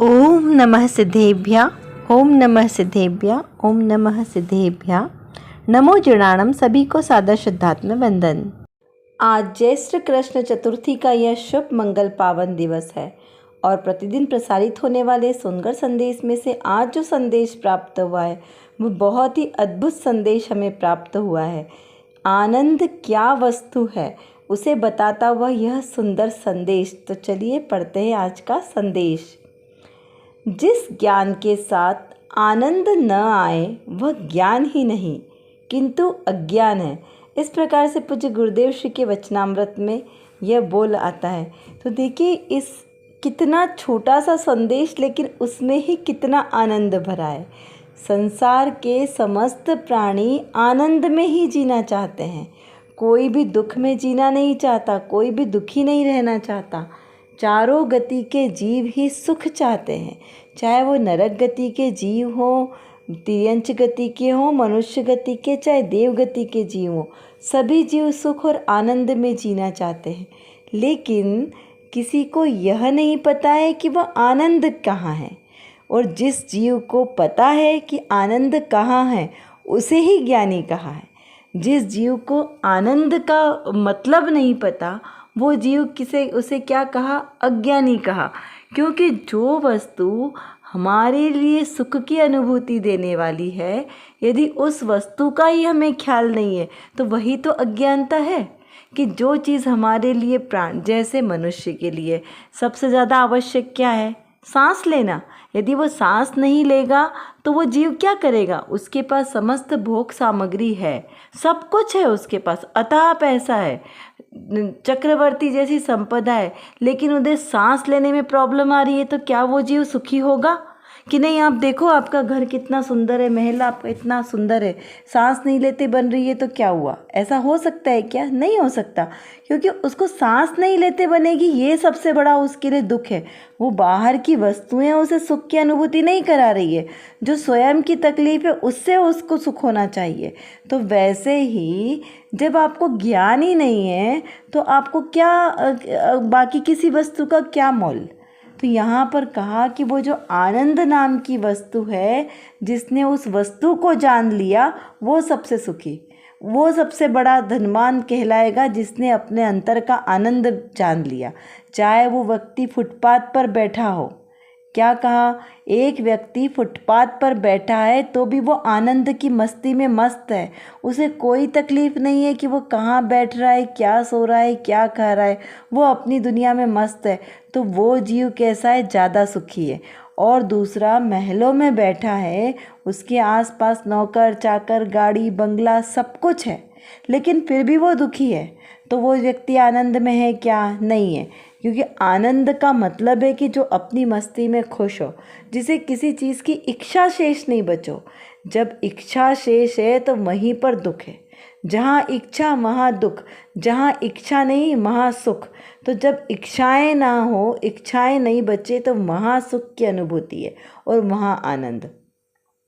ओम नमः सिद्धेभ्य। ओम नमः सिद्धेभ्य। ओम नमः सिद्धेभ्य। नमो जनाणम। सभी को सादर श्रद्धात्म वंदन। आज ज्येष्ठ कृष्ण चतुर्थी का यह शुभ मंगल पावन दिवस है और प्रतिदिन प्रसारित होने वाले सुनकर संदेश में से आज जो संदेश प्राप्त हुआ है वो बहुत ही अद्भुत संदेश हमें प्राप्त हुआ है। आनंद क्या वस्तु है उसे बताता हुआ यह सुंदर संदेश। तो चलिए पढ़ते हैं आज का संदेश। जिस ज्ञान के साथ आनंद न आए वह ज्ञान ही नहीं किंतु अज्ञान है। इस प्रकार से पूज्य गुरुदेव श्री के वचनामृत में यह बोल आता है। तो देखिए इस कितना छोटा सा संदेश लेकिन उसमें ही कितना आनंद भरा है। संसार के समस्त प्राणी आनंद में ही जीना चाहते हैं। कोई भी दुख में जीना नहीं चाहता, कोई भी दुखी नहीं रहना चाहता। चारों गति के जीव ही सुख चाहते हैं, चाहे वो नरक गति के जीव हों, तिर्यंच गति के हों, मनुष्य गति के, चाहे देव गति के जीव हों। सभी जीव सुख और आनंद में जीना चाहते हैं, लेकिन किसी को यह नहीं पता है कि वह आनंद कहाँ है। और जिस जीव को पता है कि आनंद कहाँ है उसे ही ज्ञानी कहा है। जिस जीव को आनंद का मतलब नहीं पता वो जीव उसे क्या कहा? अज्ञानी कहा। क्योंकि जो वस्तु हमारे लिए सुख की अनुभूति देने वाली है, यदि उस वस्तु का ही हमें ख्याल नहीं है तो वही तो अज्ञानता है। कि जो चीज़ हमारे लिए प्राण, जैसे मनुष्य के लिए सबसे ज़्यादा आवश्यक क्या है? सांस लेना। यदि वो सांस नहीं लेगा तो वो जीव क्या करेगा? उसके पास समस्त भोग सामग्री है, सब कुछ है उसके पास, अथाह पैसा है, चक्रवर्ती जैसी संपदा है, लेकिन उन्हें सांस लेने में प्रॉब्लम आ रही है तो क्या वो जीव सुखी होगा? कि नहीं? आप देखो आपका घर कितना सुंदर है, महल आपका इतना सुंदर है, सांस नहीं लेते बन रही है तो क्या हुआ? ऐसा हो सकता है क्या? नहीं हो सकता, क्योंकि उसको सांस नहीं लेते बनेगी ये सबसे बड़ा उसके लिए दुख है। वो बाहर की वस्तुएं उसे सुख की अनुभूति नहीं करा रही है, जो स्वयं की तकलीफ है उससे उसको सुख होना चाहिए। तो वैसे ही जब आपको ज्ञान ही नहीं है तो आपको क्या बाकी किसी वस्तु का क्या मोल? तो यहाँ पर कहा कि वो जो आनंद नाम की वस्तु है, जिसने उस वस्तु को जान लिया वो सबसे सुखी, वो सबसे बड़ा धनवान कहलाएगा, जिसने अपने अंतर का आनंद जान लिया। चाहे वो व्यक्ति फुटपाथ पर बैठा हो। क्या कहा? एक व्यक्ति फुटपाथ पर बैठा है तो भी वो आनंद की मस्ती में मस्त है। उसे कोई तकलीफ़ नहीं है कि वो कहाँ बैठ रहा है, क्या सो रहा है, क्या खा रहा है, वो अपनी दुनिया में मस्त है। तो वो जीव कैसा है? ज़्यादा सुखी है। और दूसरा महलों में बैठा है, उसके आसपास नौकर चाकर, गाड़ी बंगला सब कुछ है, लेकिन फिर भी वो दुखी है। तो वो व्यक्ति आनंद में है क्या? नहीं है। क्योंकि आनंद का मतलब है कि जो अपनी मस्ती में खुश हो, जिसे किसी चीज़ की इच्छा शेष नहीं बचो। जब इच्छा शेष है तो वहीं पर दुख है। जहाँ इच्छा वहाँ दुख, जहाँ इच्छा नहीं वहाँ सुख। तो जब इच्छाएं ना हो, इच्छाएं नहीं बचे तो वहाँ सुख की अनुभूति है और वहाँ आनंद।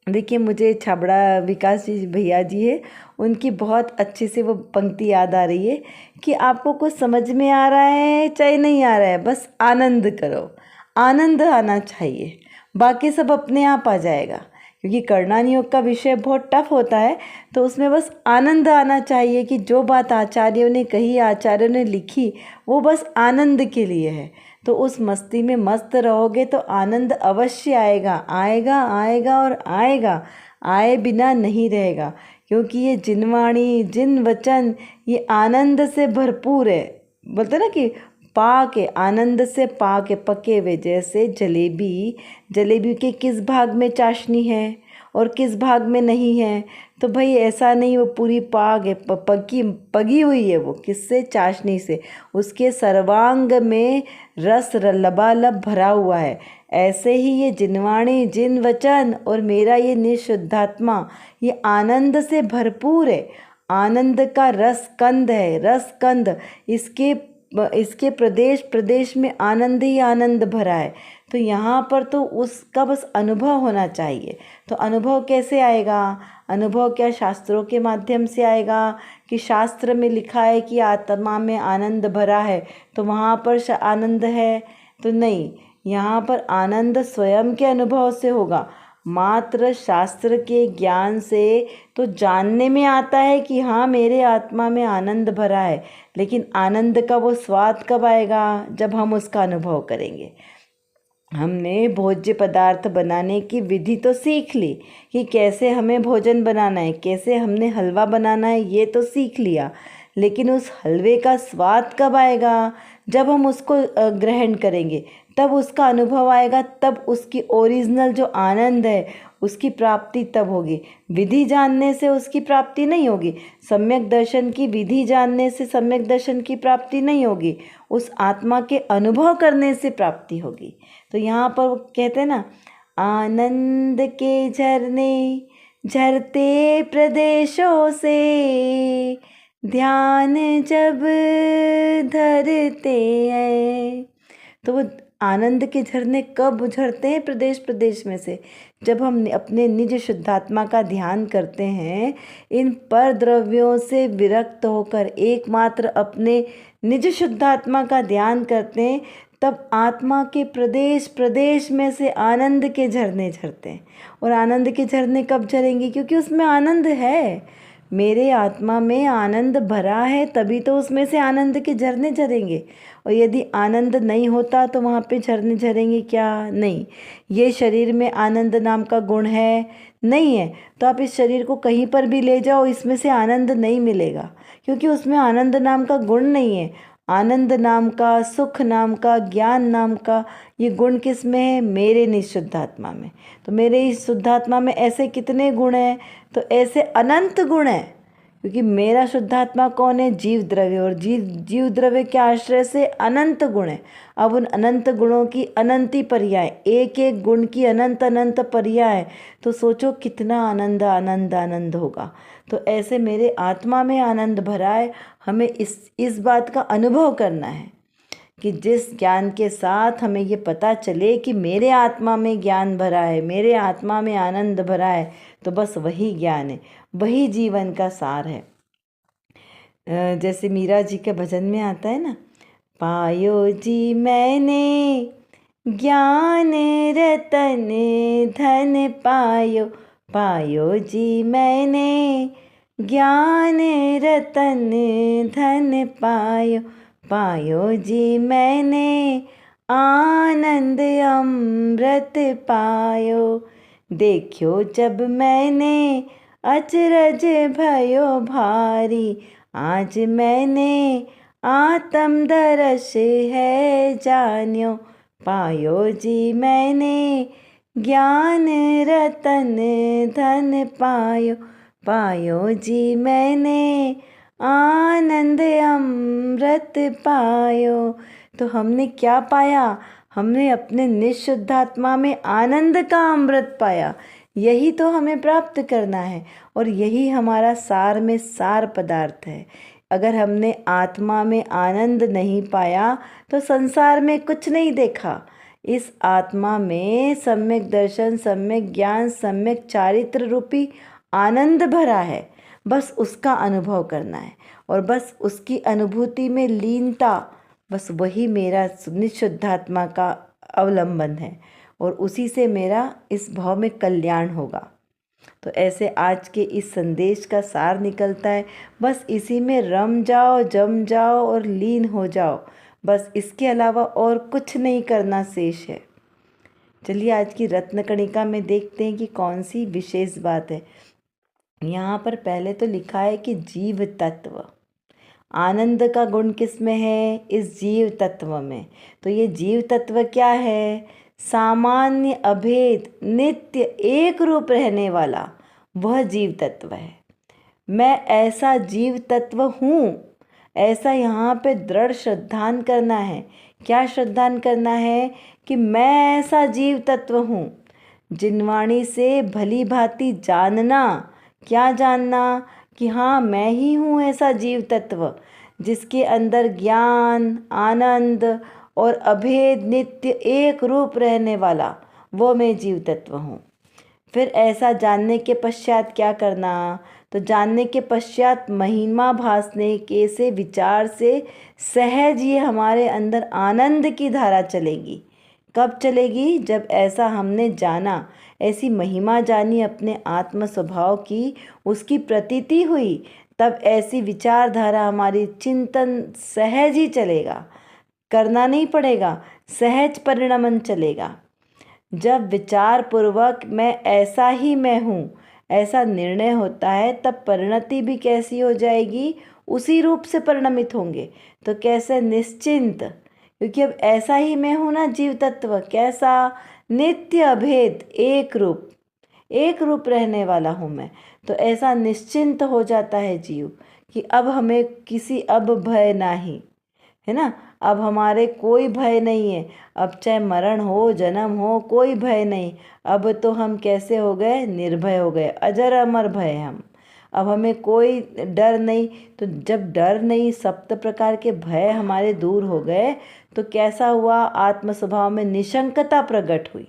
देखिए मुझे छाबड़ा विकास जी भैया जी है, उनकी बहुत अच्छे से वो पंक्ति याद आ रही है कि आपको कुछ समझ में आ रहा है चाहे नहीं आ रहा है, बस आनंद करो, आनंद आना चाहिए, बाकी सब अपने आप आ जाएगा। क्योंकि करणान योग का विषय बहुत टफ होता है, तो उसमें बस आनंद आना चाहिए कि जो बात आचार्यों ने कही, आचार्यों ने लिखी, वो बस आनंद के लिए है। तो उस मस्ती में मस्त रहोगे तो आनंद अवश्य आएगा, आएगा आएगा और आएगा, आए बिना नहीं रहेगा। क्योंकि ये जिनवाणी जिन वचन ये आनंद से भरपूर है। बोलते ना कि पाक है, आनंद से पाक है, पके हुए। जैसे जलेबी, जलेबी के किस भाग में चाशनी है और किस भाग में नहीं है? तो भाई ऐसा नहीं वो पूरी पाक है, पगी हुई है। वो किससे? चाशनी से। उसके सर्वांग में रस लबालब भरा हुआ है। ऐसे ही ये जिनवाणी जिन वचन और मेरा ये निशुद्धात्मा ये आनंद से भरपूर है। आनंद का रस कंद है, रस कंद। इसके प्रदेश प्रदेश में आनंद ही आनंद भरा है। तो यहाँ पर तो उसका बस अनुभव होना चाहिए। तो अनुभव कैसे आएगा? अनुभव क्या शास्त्रों के माध्यम से आएगा कि शास्त्र में लिखा है कि आत्मा में आनंद भरा है तो वहाँ पर आनंद है? तो नहीं, यहाँ पर आनंद स्वयं के अनुभव से होगा। मात्र शास्त्र के ज्ञान से तो जानने में आता है कि हाँ मेरे आत्मा में आनंद भरा है, लेकिन आनंद का वो स्वाद कब आएगा? जब हम उसका अनुभव करेंगे। हमने भोज्य पदार्थ बनाने की विधि तो सीख ली कि कैसे हमें भोजन बनाना है, कैसे हमने हलवा बनाना है, ये तो सीख लिया, लेकिन उस हलवे का स्वाद कब आएगा? जब हम उसको ग्रहण करेंगे, तब उसका अनुभव आएगा, तब उसकी ओरिजिनल जो आनंद है उसकी प्राप्ति तब होगी। विधि जानने से उसकी प्राप्ति नहीं होगी। सम्यक दर्शन की विधि जानने से सम्यक दर्शन की प्राप्ति नहीं होगी। उस आत्मा के अनुभव करने से प्राप्ति होगी। तो यहाँ पर वो कहते हैं ना, आनंद के झरने झरते प्रदेशों से ध्यान जब धरते हैं। तो वो आनंद के झरने कब झरते हैं? प्रदेश प्रदेश में से। जब हम अपने निज शुद्धात्मा का ध्यान करते हैं, इन पर द्रव्यों से विरक्त होकर एकमात्र अपने निज शुद्धात्मा का ध्यान करते हैं, तब आत्मा के प्रदेश प्रदेश में से आनंद के झरने झरते हैं। और आनंद के झरने कब झरेंगे? क्योंकि उसमें आनंद है। मेरे आत्मा में आनंद भरा है, तभी तो उसमें से आनंद के झरने झरेंगे। और यदि आनंद नहीं होता तो वहाँ पे झरने झरेंगे क्या? नहीं। ये शरीर में आनंद नाम का गुण है? नहीं है। तो आप इस शरीर को कहीं पर भी ले जाओ, इसमें से आनंद नहीं मिलेगा, क्योंकि उसमें आनंद नाम का गुण नहीं है। आनंद नाम का, सुख नाम का, ज्ञान नाम का ये गुण किस में है? मेरे निशुद्धात्मा में। तो मेरे इस शुद्धात्मा में ऐसे कितने गुण हैं? तो ऐसे अनंत गुण हैं, क्योंकि मेरा शुद्धात्मा कौन है? जीव द्रव्य। और जीव द्रव्य के आश्रय से अनंत गुण है। अब उन अनंत गुणों की अनंती पर्याय, एक एक गुण की अनंत अनंत पर्याय, तो सोचो कितना आनंद आनंद आनंद होगा। तो ऐसे मेरे आत्मा में आनंद भरा है। हमें इस बात का अनुभव करना है कि जिस ज्ञान के साथ हमें ये पता चले कि मेरे आत्मा में ज्ञान भरा है, मेरे आत्मा में आनंद भरा है, तो बस वही ज्ञान है, वही जीवन का सार है। जैसे मीरा जी के भजन में आता है ना, पायो जी मैंने ज्ञान रतन धन पायो, पायो जी मैंने ज्ञान रतन धन पायो, पायो जी मैंने आनंद अमृत पायो। देखो जब मैंने अचरज भयो भारी, आज मैंने आत्म दर्श है जान्यो, पायो जी मैंने ज्ञान रतन धन पायो, पायो जी मैंने आनंद अमृत पायो। तो हमने क्या पाया? हमने अपने निशुद्धात्मा में आनंद का अमृत पाया। यही तो हमें प्राप्त करना है, और यही हमारा सार में सार पदार्थ है। अगर हमने आत्मा में आनंद नहीं पाया तो संसार में कुछ नहीं देखा। इस आत्मा में सम्यक दर्शन, सम्यक ज्ञान, सम्यक चारित्र रूपी आनंद भरा है। बस उसका अनुभव करना है, और बस उसकी अनुभूति में लीनता, बस वही मेरा निशुद्धात्मा का अवलंबन है, और उसी से मेरा इस भाव में कल्याण होगा। तो ऐसे आज के इस संदेश का सार निकलता है, बस इसी में रम जाओ, जम जाओ और लीन हो जाओ। बस इसके अलावा और कुछ नहीं करना शेष है। चलिए आज की रत्नकणिका में देखते हैं कि कौन सी विशेष बात है। यहाँ पर पहले तो लिखा है कि जीव तत्व, आनंद का गुण किस में है? इस जीव तत्व में। तो ये जीव तत्व क्या है? सामान्य, अभेद, नित्य, एक रूप रहने वाला वह जीव तत्व है। मैं ऐसा जीव तत्व हूँ, ऐसा यहाँ पे दृढ़ श्रद्धान करना है। क्या श्रद्धान करना है? कि मैं ऐसा जीव तत्व हूँ। जिनवाणी से भली भांति जानना। क्या जानना? कि हाँ मैं ही हूँ ऐसा जीव तत्व जिसके अंदर ज्ञान, आनंद और अभेद, नित्य, एक रूप रहने वाला वो मैं जीव तत्व हूँ। फिर ऐसा जानने के पश्चात क्या करना? तो जानने के पश्चात महिमा भासने के से विचार से सहज ये हमारे अंदर आनंद की धारा चलेगी। कब चलेगी? जब ऐसा हमने जाना, ऐसी महिमा जानी अपने आत्म स्वभाव की, उसकी प्रतीति हुई, तब ऐसी विचारधारा हमारी चिंतन सहज ही चलेगा, करना नहीं पड़ेगा, सहज परिणमन चलेगा। जब विचार पूर्वक मैं ऐसा ही मैं हूँ ऐसा निर्णय होता है, तब परिणति भी कैसी हो जाएगी? उसी रूप से परिणमित होंगे। तो कैसे? निश्चिंत, क्योंकि अब ऐसा ही मैं हूँ ना जीव तत्व, कैसा? नित्य अभेद, एक रूप रहने वाला हूँ मैं। तो ऐसा निश्चिंत हो जाता है जीव कि अब हमें किसी अब भय नहीं है ना, अब हमारे कोई भय नहीं है। अब चाहे मरण हो, जन्म हो, कोई भय नहीं। अब तो हम कैसे हो गए? निर्भय हो गए, अजर अमर भय हम। अब हमें कोई डर नहीं। तो जब डर नहीं, सप्त प्रकार के भय हमारे दूर हो गए, तो कैसा हुआ? आत्म स्वभाव में निशंकता प्रकट हुई।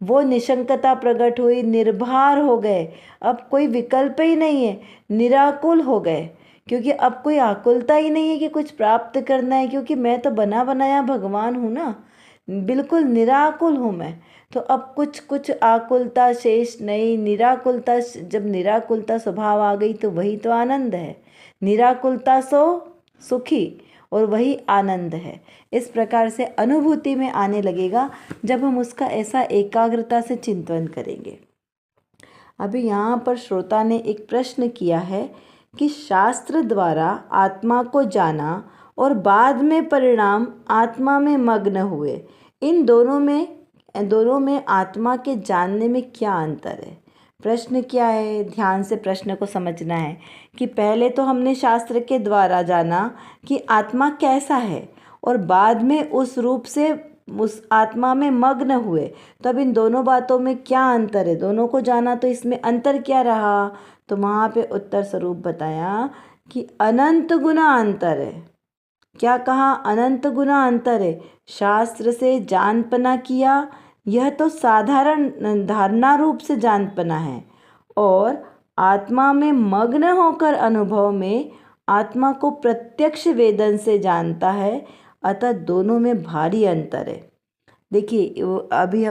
वो निशंकता प्रकट हुई, निर्भर हो गए। अब कोई विकल्प ही नहीं है, निराकुल हो गए, क्योंकि अब कोई आकुलता ही नहीं है कि कुछ प्राप्त करना है, क्योंकि मैं तो बना बनाया भगवान हूँ ना, बिल्कुल निराकुल हूँ मैं। तो अब कुछ आकुलता शेष नहीं, निराकुलता। जब निराकुलता स्वभाव आ गई तो वही तो आनंद है। निराकुलता सो सुखी, और वही आनंद है। इस प्रकार से अनुभूति में आने लगेगा जब हम उसका ऐसा एकाग्रता से चिंतन करेंगे। अभी यहाँ पर श्रोता ने एक प्रश्न किया है कि शास्त्र द्वारा आत्मा को जाना और बाद में परिणाम आत्मा में मग्न हुए, इन दोनों में आत्मा के जानने में क्या अंतर है? प्रश्न क्या है? ध्यान से प्रश्न को समझना है कि पहले तो हमने शास्त्र के द्वारा जाना कि आत्मा कैसा है, और बाद में उस रूप से उस आत्मा में मग्न हुए। तो अब इन दोनों बातों में क्या अंतर है? दोनों को जाना, तो इसमें अंतर क्या रहा? तो वहाँ पे उत्तर स्वरूप बताया कि अनंत गुना अंतर है। क्या कहा? अनंत गुना अंतर है। शास्त्र से जानपना किया, यह तो साधारण धारणा रूप से जानपना है, और आत्मा में मग्न होकर अनुभव में आत्मा को प्रत्यक्ष वेदन से जानता है। अतः दोनों में भारी अंतर है। देखिए अभी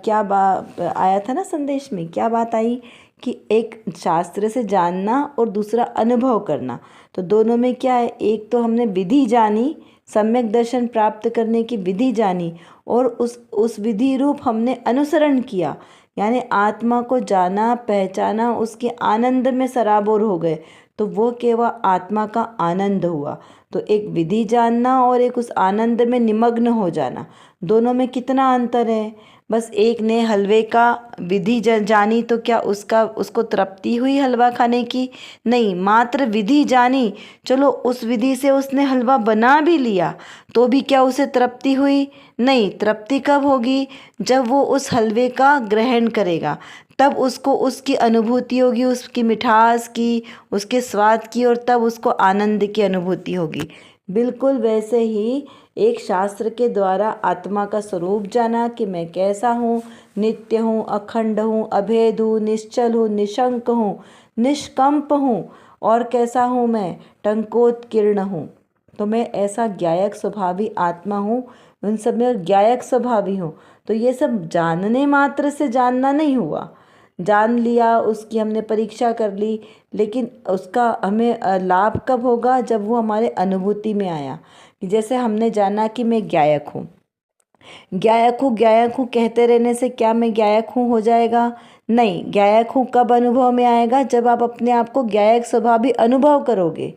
क्या बात आया था ना संदेश में, क्या बात आई कि एक शास्त्र से जानना और दूसरा अनुभव करना। तो दोनों में क्या है? एक तो हमने विधि जानी, सम्यक दर्शन प्राप्त करने की विधि जानी, और उस विधि रूप हमने अनुसरण किया, यानी आत्मा को जाना, पहचाना, उसके आनंद में सराबोर हो गए। तो वो केवल आत्मा का आनंद हुआ। तो एक विधि जानना और एक उस आनंद में निमग्न हो जाना, दोनों में कितना अंतर है? बस एक ने हलवे का विधि जानी तो क्या उसको तृप्ति हुई हलवा खाने की? नहीं, मात्र विधि जानी, चलो उस विधि से उसने हलवा बना भी लिया, तो भी क्या उसे तृप्ति हुई? नहीं। तृप्ति कब होगी? जब वो उस हलवे का ग्रहण करेगा, तब उसको उसकी अनुभूति होगी, उसकी मिठास की, उसके स्वाद की, और तब उसको आनंद की अनुभूति होगी। बिल्कुल वैसे ही एक शास्त्र के द्वारा आत्मा का स्वरूप जाना कि मैं कैसा हूँ, नित्य हूँ, अखंड हूँ, अभेद हूँ, निश्चल हूँ, निशंक हूँ, निष्कंप हूँ, और कैसा हूँ मैं? टंकोत्कीर्ण हूँ। तो मैं ऐसा ज्ञायक स्वभावी आत्मा हूँ, उन सब में ज्ञायक स्वभावी हूँ। तो ये सब जानने मात्र से जानना नहीं हुआ। जान लिया, उसकी हमने परीक्षा कर ली, लेकिन उसका हमें लाभ कब होगा? जब वो हमारे अनुभूति में आया। जैसे हमने जाना कि मैं ज्ञायक हूँ, ज्ञायक हूँ कहते रहने से क्या मैं ज्ञायक हूँ हो जाएगा? नहीं। ज्ञायक हूँ कब अनुभव में आएगा? जब आप अपने आप को ज्ञायक स्वभावी अनुभव करोगे।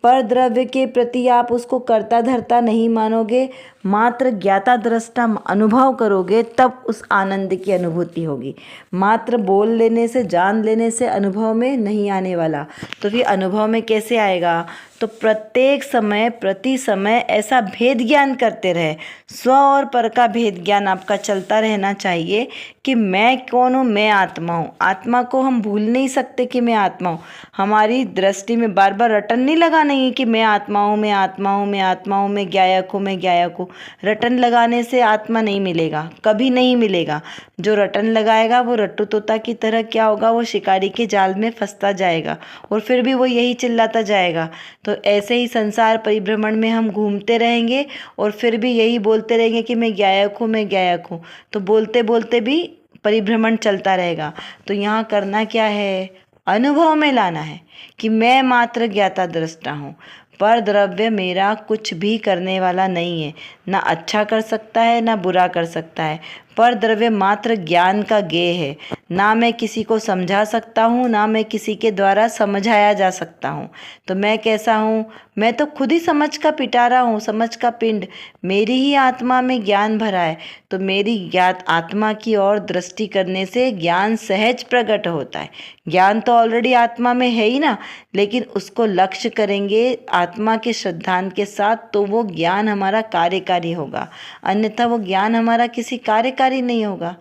पर द्रव्य के प्रति आप उसको कर्ता धर्ता नहीं मानोगे, मात्र ज्ञाता दृष्टा अनुभव करोगे, तब उस आनंद की अनुभूति होगी। मात्र बोल लेने से, जान लेने से अनुभव में नहीं आने वाला। तो फिर अनुभव में कैसे आएगा? तो प्रत्येक समय प्रति समय ऐसा भेद ज्ञान करते रहे। स्व और पर का भेद ज्ञान आपका चलता रहना चाहिए कि मैं कौन हूँ, मैं आत्मा हूँ। आत्मा को हम भूल नहीं सकते कि मैं आत्मा हूँ। हमारी दृष्टि में बार बार रटन नहीं लगाना है कि मैं आत्मा हूँ, मैं आत्मा हूँ, मैं आत्मा हूँ, मैं ज्ञायक हूँ, मैं ज्ञायक हूँ। रटन लगाने से आत्मा नहीं मिलेगा, कभी नहीं मिलेगा। जो रटन लगाएगा वो रट्टू तोता की तरह क्या होगा, वो शिकारी के जाल में फंसता जाएगा और फिर भी वो यही चिल्लाता जाएगा। तो ऐसे ही संसार परिभ्रमण में हम घूमते रहेंगे और फिर भी यही बोलते रहेंगे कि मैं ज्ञायक हूँ, मैं ज्ञायक हूँ। तो बोलते बोलते भी परिभ्रमण चलता रहेगा। तो यहाँ करना क्या है, अनुभव में लाना है कि मैं मात्र ज्ञाता दृष्टा हूँ। पर द्रव्य मेरा कुछ भी करने वाला नहीं है, ना अच्छा कर सकता है ना बुरा कर सकता है। पर द्रव्य मात्र ज्ञान का गेय है। ना मैं किसी को समझा सकता हूँ, ना मैं किसी के द्वारा समझाया जा सकता हूँ। तो मैं कैसा हूँ, मैं तो खुद ही समझ का पिटारा हूँ, समझ का पिंड। मेरी ही आत्मा में ज्ञान भरा है। तो मेरी ज्ञात आत्मा की ओर दृष्टि करने से ज्ञान सहज प्रकट होता है। ज्ञान तो ऑलरेडी आत्मा में है ही ना, लेकिन उसको लक्ष्य करेंगे आत्मा के श्रद्धांत के साथ तो वो ज्ञान हमारा कार्यकारी होगा, अन्यथा वो ज्ञान हमारा किसी कार्यकारी नहीं होगा।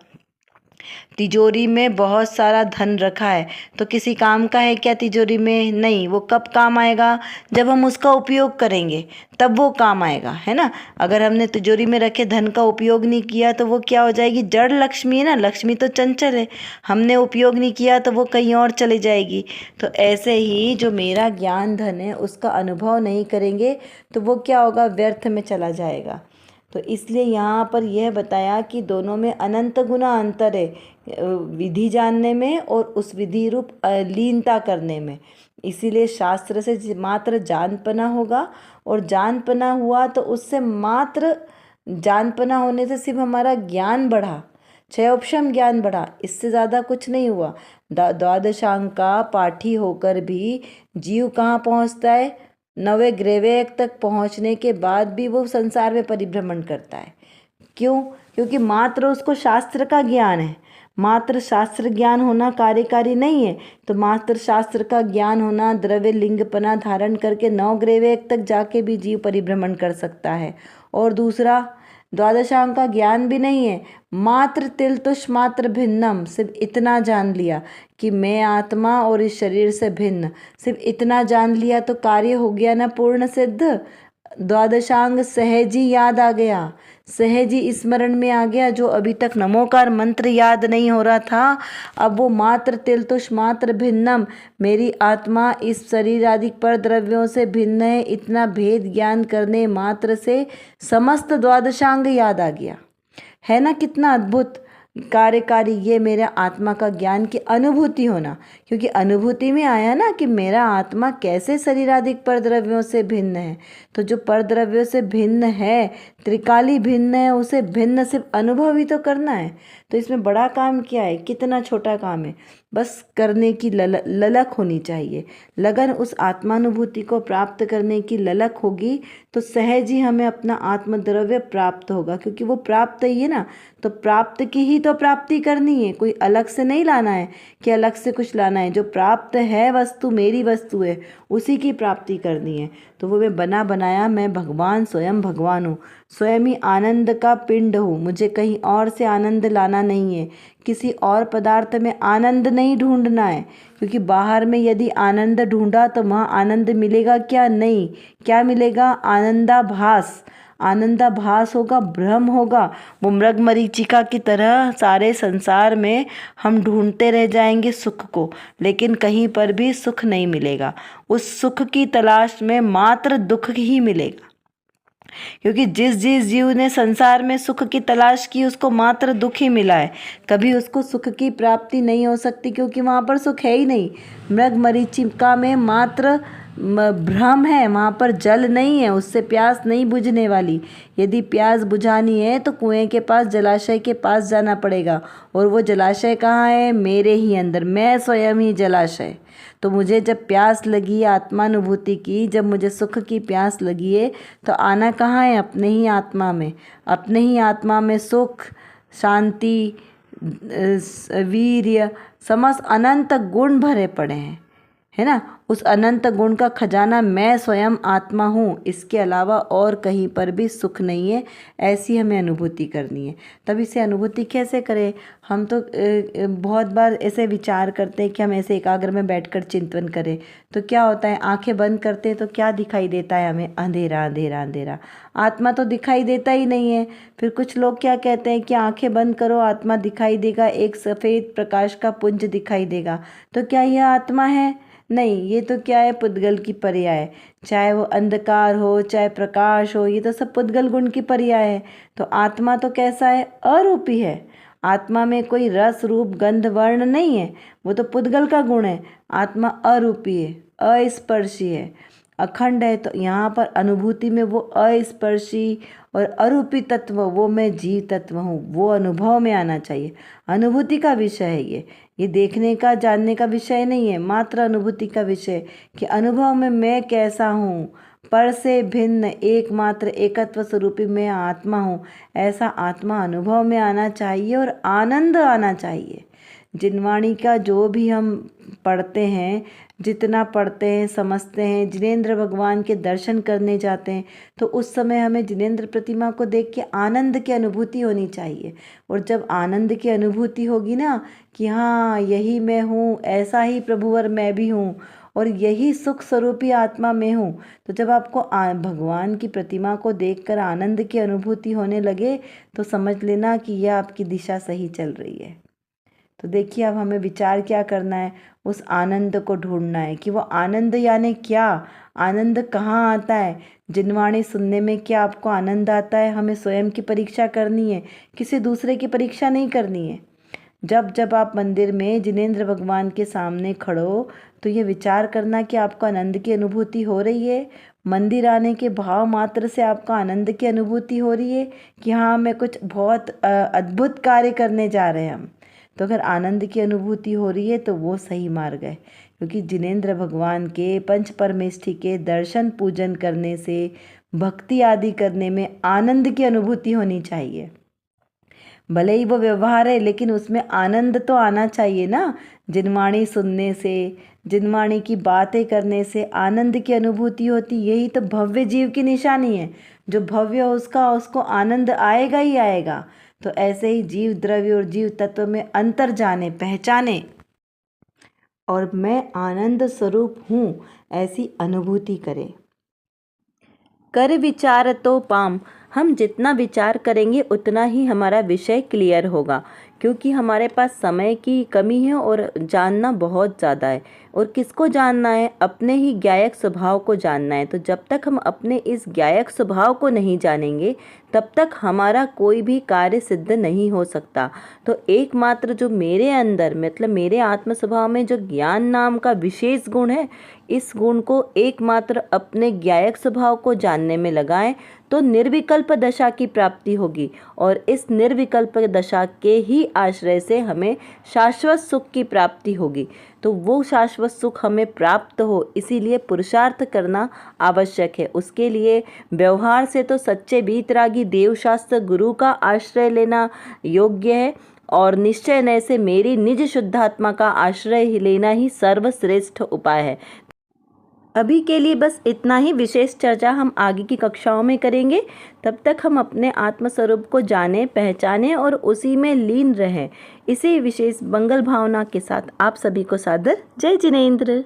तिजोरी में बहुत सारा धन रखा है तो किसी काम का है क्या तिजोरी में? नहीं। वो कब काम आएगा, जब हम उसका उपयोग करेंगे तब वो काम आएगा, है ना। अगर हमने तिजोरी में रखे धन का उपयोग नहीं किया तो वो क्या हो जाएगी, जड़ लक्ष्मी है ना। लक्ष्मी तो चंचल है, हमने उपयोग नहीं किया तो वो कहीं और चली जाएगी। तो ऐसे ही जो मेरा ज्ञान धन है उसका अनुभव नहीं करेंगे तो वो क्या होगा, व्यर्थ में चला जाएगा। तो इसलिए यहाँ पर यह बताया कि दोनों में अनंत गुना अंतर है, विधि जानने में और उस विधि रूप लीनता करने में। इसीलिए शास्त्र से मात्र जानपना होगा, और जानपना हुआ तो उससे मात्र जानपना होने से सिर्फ हमारा ज्ञान बढ़ा, क्षयोपशम ज्ञान बढ़ा, इससे ज़्यादा कुछ नहीं हुआ। द्वादशांग का पाठी होकर भी जीव कहाँ पहुँचता है, 9वें ग्रहवेग तक पहुंचने के बाद भी वो संसार में परिभ्रमण करता है। क्यों? क्योंकि मात्र उसको शास्त्र का ज्ञान है। मात्र शास्त्र ज्ञान होना कार्यकारी नहीं है। तो मात्र शास्त्र का ज्ञान होना, द्रव्य लिंगपना धारण करके 9 ग्रहवेग तक जाके भी जीव परिभ्रमण कर सकता है। और दूसरा, द्वादशांग का ज्ञान भी नहीं है, मात्र तिल तुष मात्र भिन्नम, सिर्फ इतना जान लिया कि मैं आत्मा और इस शरीर से भिन्न, सिर्फ इतना जान लिया तो कार्य हो गया ना पूर्ण सिद्ध। द्वादशांग सहज ही याद आ गया, सहज ही स्मरण में आ गया। जो अभी तक नमोकार मंत्र याद नहीं हो रहा था, अब वो मात्र तिल तुष मात्र भिन्नम, मेरी आत्मा इस शरीर आदि पर द्रव्यों से भिन्न है, इतना भेद ज्ञान करने मात्र से समस्त द्वादशांग याद आ गया। है ना कितना अद्भुत कार्यकारी ये मेरा आत्मा का ज्ञान की अनुभूति होना। क्योंकि अनुभूति में आया ना कि मेरा आत्मा कैसे शरीरादिक परद्रव्यों से भिन्न है। तो जो परद्रव्यों से भिन्न है, त्रिकाली भिन्न है, उसे भिन्न सिर्फ अनुभव ही तो करना है। तो इसमें बड़ा काम क्या है, कितना छोटा काम है, बस करने की ललक होनी चाहिए, लगन। उस आत्मानुभूति को प्राप्त करने की ललक होगी तो सहज ही हमें अपना आत्मद्रव्य प्राप्त होगा। क्योंकि वो प्राप्त ही है ना, तो प्राप्त की ही तो प्राप्ति करनी है, कोई अलग से नहीं लाना है कि अलग से कुछ लाना है। जो प्राप्त है वस्तु, मेरी वस्तु है, उसी की प्राप्ति करनी है। तो वो मैं बना बनाया, मैं भगवान स्वयं भगवान हूँ, स्वयं ही आनंद का पिंड हूँ। मुझे कहीं और से आनंद लाना नहीं है, किसी और पदार्थ में आनंद नहीं ढूंढना है। क्योंकि बाहर में यदि आनंद ढूंढा तो वहाँ आनंद मिलेगा क्या? नहीं। क्या मिलेगा? आनंदाभास। आनंदाभास होगा, भ्रम होगा। वो मृग मरीचिका की तरह सारे संसार में हम ढूंढते रह जाएंगे सुख को, लेकिन कहीं पर भी सुख नहीं मिलेगा। उस सुख की तलाश में मात्र दुख ही मिलेगा। क्योंकि जिस जिस जीव ने संसार में सुख की तलाश की उसको मात्र दुख ही मिला है, कभी उसको सुख की प्राप्ति नहीं हो सकती, क्योंकि वहाँ पर सुख है ही नहीं। मृग मरीचिका में मात्र भ्रम है, वहाँ पर जल नहीं है, उससे प्यास नहीं बुझने वाली। यदि प्यास बुझानी है तो कुएं के पास, जलाशय के पास जाना पड़ेगा, और वो जलाशय कहाँ है? मेरे ही अंदर, मैं स्वयं ही जलाशय। तो मुझे जब प्यास लगी आत्मानुभूति की, जब मुझे सुख की प्यास लगी है, तो आना कहाँ है? अपने ही आत्मा में। अपने ही आत्मा में सुख, शांति, वीर्य, समस्त अनंत गुण भरे पड़े हैं, है ना, उस अनंत गुण का खजाना मैं स्वयं आत्मा हूँ, इसके अलावा और कहीं पर भी सुख नहीं है, ऐसी हमें अनुभूति करनी है। तब इसे अनुभूति कैसे करें? हम तो बहुत बार ऐसे विचार करते हैं कि हम ऐसे एकाग्र में बैठकर चिंतन करें, तो क्या होता है, आंखें बंद करते हैं तो क्या दिखाई देता है हमें? अंधेरा अंधेरा अंधेरा, आत्मा तो दिखाई देता ही नहीं है। फिर कुछ लोग क्या कहते हैं कि आंखें बंद करो, आत्मा दिखाई देगा, एक सफ़ेद प्रकाश का पुंज दिखाई देगा। तो क्या यह आत्मा है? नहीं, ये तो क्या है, पुद्गल की पर्याय है। चाहे वो अंधकार हो चाहे प्रकाश हो, ये तो सब पुद्गल गुण की पर्याय है। तो आत्मा तो कैसा है? अरूपी है। आत्मा में कोई रस रूप गंध वर्ण नहीं है, वो तो पुद्गल का गुण है। आत्मा अरूपी है, अस्पर्शी है, अखंड है। तो यहाँ पर अनुभूति में वो अस्पर्शी और अरूपी तत्व, वो मैं जीव तत्व हूँ, वो अनुभव में आना चाहिए। अनुभूति का विषय है ये देखने का जानने का विषय नहीं है, मात्र अनुभूति का विषय कि अनुभव में मैं कैसा हूँ, पर से भिन्न एकमात्र एकत्व स्वरूपी मैं आत्मा हूँ। ऐसा आत्मा अनुभव में आना चाहिए और आनंद आना चाहिए। जिनवाणी का जो भी हम पढ़ते हैं, जितना पढ़ते हैं समझते हैं, जिनेंद्र भगवान के दर्शन करने जाते हैं, तो उस समय हमें जिनेंद्र प्रतिमा को देख के आनंद की अनुभूति होनी चाहिए। और जब आनंद की अनुभूति होगी ना कि हाँ यही मैं हूँ, ऐसा ही प्रभुवर मैं भी हूँ और यही सुख स्वरूपी आत्मा में हूँ, तो जब आपको भगवान की प्रतिमा को देखकर आनंद की अनुभूति होने लगे तो समझ लेना कि यह आपकी दिशा सही चल रही है। तो देखिए अब हमें विचार क्या करना है, उस आनंद को ढूंढना है कि वो आनंद यानी क्या, आनंद कहाँ आता है। जिनवाणी सुनने में क्या आपको आनंद आता है? हमें स्वयं की परीक्षा करनी है, किसी दूसरे की परीक्षा नहीं करनी है। जब जब आप मंदिर में जिनेंद्र भगवान के सामने खड़ो तो ये विचार करना कि आपको आनंद की अनुभूति हो रही है। मंदिर आने के भाव मात्र से आपको आनंद की अनुभूति हो रही है कि हाँ मैं कुछ बहुत अद्भुत कार्य करने जा रहे हैं हम। तो अगर आनंद की अनुभूति हो रही है तो वो सही मार्ग है, क्योंकि जिनेंद्र भगवान के पंच परमेष्ठी के दर्शन पूजन करने से, भक्ति आदि करने में आनंद की अनुभूति होनी चाहिए। भले ही वो व्यवहार है लेकिन उसमें आनंद तो आना चाहिए ना। जिनवाणी सुनने से, जिनवाणी की बातें करने से आनंद की अनुभूति होती, यही तो भव्य जीव की निशानी है। जो भव्य उसको आनंद आएगा ही आएगा। तो ऐसे ही जीव द्रव्य और जीव तत्व में अंतर जाने, पहचाने और मैं आनंद स्वरूप हूँ, ऐसी अनुभूति करें। कर विचार तो पाम, हम जितना विचार करेंगे उतना ही हमारा विषय क्लियर होगा, क्योंकि हमारे पास समय की कमी है और जानना बहुत ज़्यादा है। और किसको जानना है? अपने ही ज्ञायक स्वभाव को जानना है। तो जब तक हम अपने इस ज्ञायक स्वभाव को नहीं जानेंगे तब तक हमारा कोई भी कार्य सिद्ध नहीं हो सकता। तो एकमात्र जो मेरे अंदर, मतलब मेरे आत्म स्वभाव में जो ज्ञान नाम का विशेष गुण है, इस गुण को एकमात्र अपने ज्ञायक स्वभाव को जानने में लगाएं तो निर्विकल्प दशा की प्राप्ति होगी। और इस निर्विकल्प दशा के ही आश्रय से हमें शाश्वत सुख की प्राप्ति होगी। तो वो शाश्वत सुख हमें प्राप्त हो, इसीलिए पुरुषार्थ करना आवश्यक है। उसके लिए व्यवहार से तो सच्चे वीतरागी देवशास्त्र गुरु का आश्रय लेना योग्य है, और निश्चय नय से मेरी निज शुद्धात्मा का आश्रय लेना ही सर्वश्रेष्ठ उपाय है। अभी के लिए बस इतना ही। विशेष चर्चा हम आगे की कक्षाओं में करेंगे। तब तक हम अपने आत्मस्वरूप को जाने, पहचाने और उसी में लीन रहें। इसी विशेष मंगल भावना के साथ आप सभी को सादर जय जिनेंद्र।